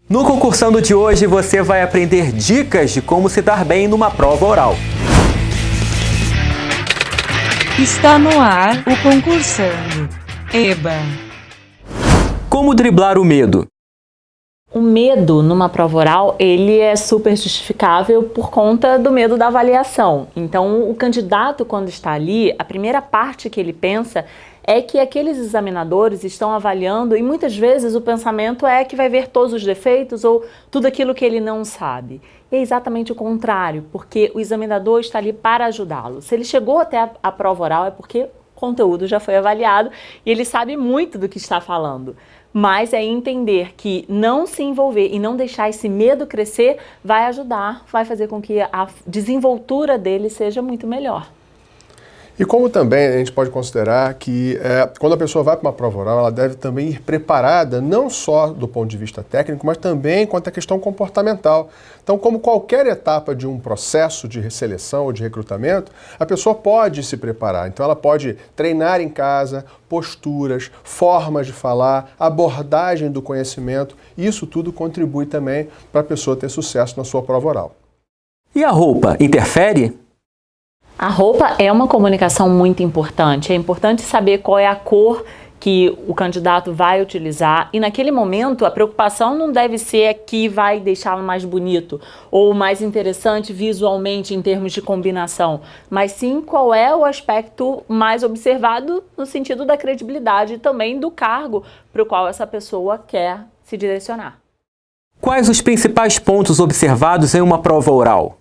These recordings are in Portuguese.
No Concursando de hoje, você vai aprender dicas de como se dar bem numa prova oral. Está no ar o Concursando. Eba! Como driblar o medo? O medo numa prova oral, ele é super justificável por conta do medo da avaliação. Então, o candidato, quando está ali, a primeira parte que ele pensa é que aqueles examinadores estão avaliando e muitas vezes o pensamento é que vai ver todos os defeitos ou tudo aquilo que ele não sabe. E é exatamente o contrário, porque o examinador está ali para ajudá-lo. Se ele chegou até a prova oral é porque o conteúdo já foi avaliado e ele sabe muito do que está falando. Mas é entender que não se envolver e não deixar esse medo crescer vai ajudar, vai fazer com que a desenvoltura dele seja muito melhor. E como também a gente pode considerar que quando a pessoa vai para uma prova oral, ela deve também ir preparada, não só do ponto de vista técnico, mas também quanto à questão comportamental. Então, como qualquer etapa de um processo de seleção ou de recrutamento, a pessoa pode se preparar. Então, ela pode treinar em casa, posturas, formas de falar, abordagem do conhecimento. Isso tudo contribui também para a pessoa ter sucesso na sua prova oral. E a roupa interfere? A roupa é uma comunicação muito importante. É importante saber qual é a cor que o candidato vai utilizar e naquele momento a preocupação não deve ser que vai deixá-lo mais bonito ou mais interessante visualmente em termos de combinação, mas sim qual é o aspecto mais observado no sentido da credibilidade e também do cargo para o qual essa pessoa quer se direcionar. Quais os principais pontos observados em uma prova oral?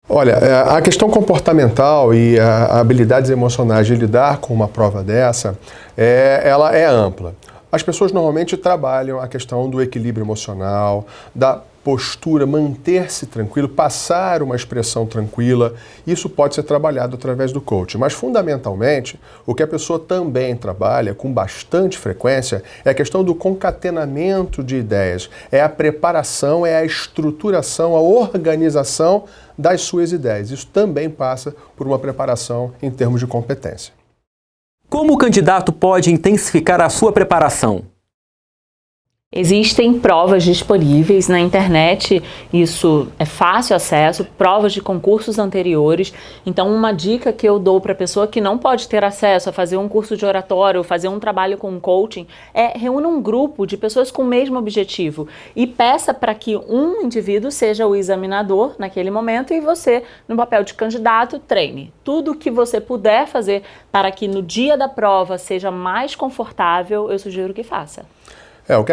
Olha, a questão comportamental e as habilidades emocionais de lidar com uma prova dessa, ela é ampla. As pessoas normalmente trabalham a questão do equilíbrio emocional, da postura, manter-se tranquilo, passar uma expressão tranquila. Isso pode ser trabalhado através do coaching. Mas, fundamentalmente, o que a pessoa também trabalha com bastante frequência é a questão do concatenamento de ideias. É a preparação, é a estruturação, a organização das suas ideias. Isso também passa por uma preparação em termos de competência. Como o candidato pode intensificar a sua preparação? Existem provas disponíveis na internet, isso é fácil acesso, provas de concursos anteriores. Então, uma dica que eu dou para a pessoa que não pode ter acesso a fazer um curso de oratório, fazer um trabalho com coaching, reúna um grupo de pessoas com o mesmo objetivo e peça para que um indivíduo seja o examinador naquele momento e você, no papel de candidato, treine. Tudo que você puder fazer para que no dia da prova seja mais confortável, eu sugiro que faça. O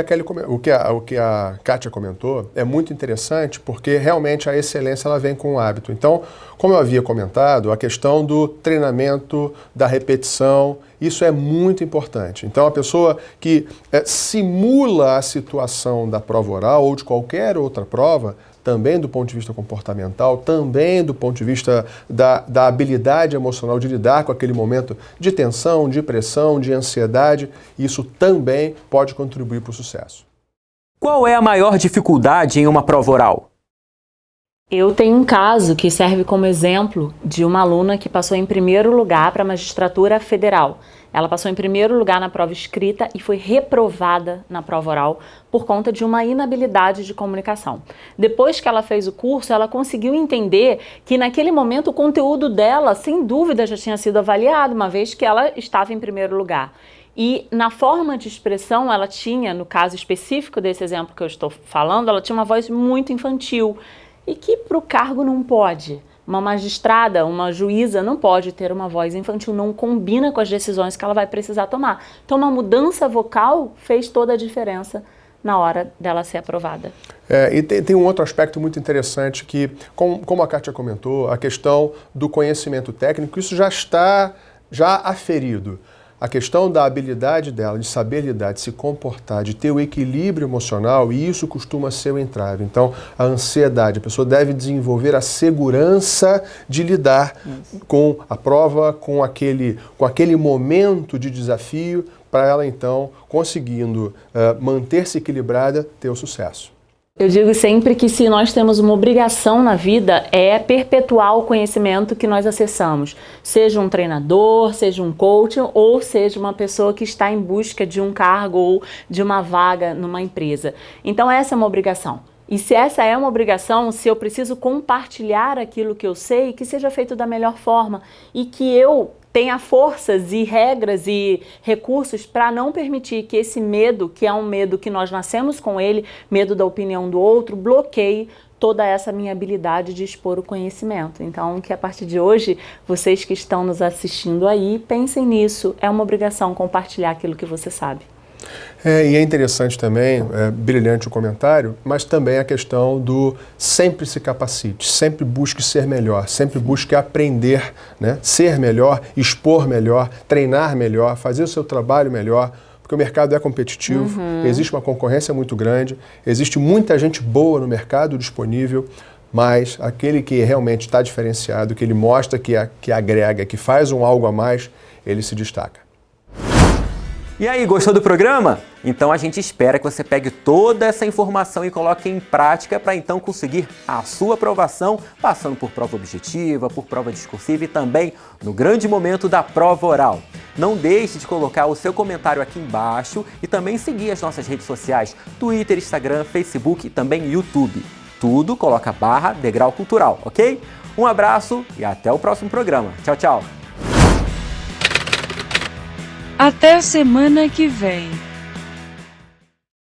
que a Kátia comentou é muito interessante porque realmente a excelência ela vem com o hábito. Então, como eu havia comentado, a questão do treinamento, da repetição, isso é muito importante. Então, a pessoa que simula a situação da prova oral ou de qualquer outra prova, também do ponto de vista comportamental, também do ponto de vista da habilidade emocional de lidar com aquele momento de tensão, de pressão, de ansiedade, isso também pode contribuir para o sucesso. Qual é a maior dificuldade em uma prova oral? Eu tenho um caso que serve como exemplo de uma aluna que passou em primeiro lugar para a magistratura federal. Ela passou em primeiro lugar na prova escrita e foi reprovada na prova oral por conta de uma inabilidade de comunicação. Depois que ela fez o curso, ela conseguiu entender que naquele momento o conteúdo dela, sem dúvida, já tinha sido avaliado, uma vez que ela estava em primeiro lugar. E na forma de expressão, ela tinha, no caso específico desse exemplo que eu estou falando, ela tinha uma voz muito infantil e que para o cargo não pode. Uma magistrada, uma juíza não pode ter uma voz infantil, não combina com as decisões que ela vai precisar tomar. Então, uma mudança vocal fez toda a diferença na hora dela ser aprovada. E tem um outro aspecto muito interessante que, como a Kátia comentou, a questão do conhecimento técnico, isso já está aferido. A questão da habilidade dela, de saber lidar, de se comportar, de ter o equilíbrio emocional, e isso costuma ser o entrave. Então, a ansiedade, a pessoa deve desenvolver a segurança de lidar com a prova, com aquele momento de desafio, para ela, então, conseguindo manter-se equilibrada, ter o sucesso. Eu digo sempre que se nós temos uma obrigação na vida é perpetuar o conhecimento que nós acessamos. Seja um treinador, seja um coach ou seja uma pessoa que está em busca de um cargo ou de uma vaga numa empresa. Então essa é uma obrigação. E se essa é uma obrigação, se eu preciso compartilhar aquilo que eu sei, que seja feito da melhor forma e que eu tenha forças e regras e recursos para não permitir que esse medo, que é um medo que nós nascemos com ele, medo da opinião do outro, bloqueie toda essa minha habilidade de expor o conhecimento. Então, que a partir de hoje, vocês que estão nos assistindo aí, pensem nisso. É uma obrigação compartilhar aquilo que você sabe. E é interessante também, brilhante o comentário, mas também a questão do sempre se capacite, sempre busque ser melhor, sempre busque aprender, né? Ser melhor, expor melhor, treinar melhor, fazer o seu trabalho melhor, porque o mercado é competitivo, existe uma concorrência muito grande, existe muita gente boa no mercado disponível, mas aquele que realmente está diferenciado, que ele mostra que agrega, que faz um algo a mais, ele se destaca. E aí, gostou do programa? Então a gente espera que você pegue toda essa informação e coloque em prática para então conseguir a sua aprovação, passando por prova objetiva, por prova discursiva e também no grande momento da prova oral. Não deixe de colocar o seu comentário aqui embaixo e também seguir as nossas redes sociais, Twitter, Instagram, Facebook e também YouTube. Tudo coloca /Degrau Cultural, ok? Um abraço e até o próximo programa. Tchau, tchau! Até semana que vem.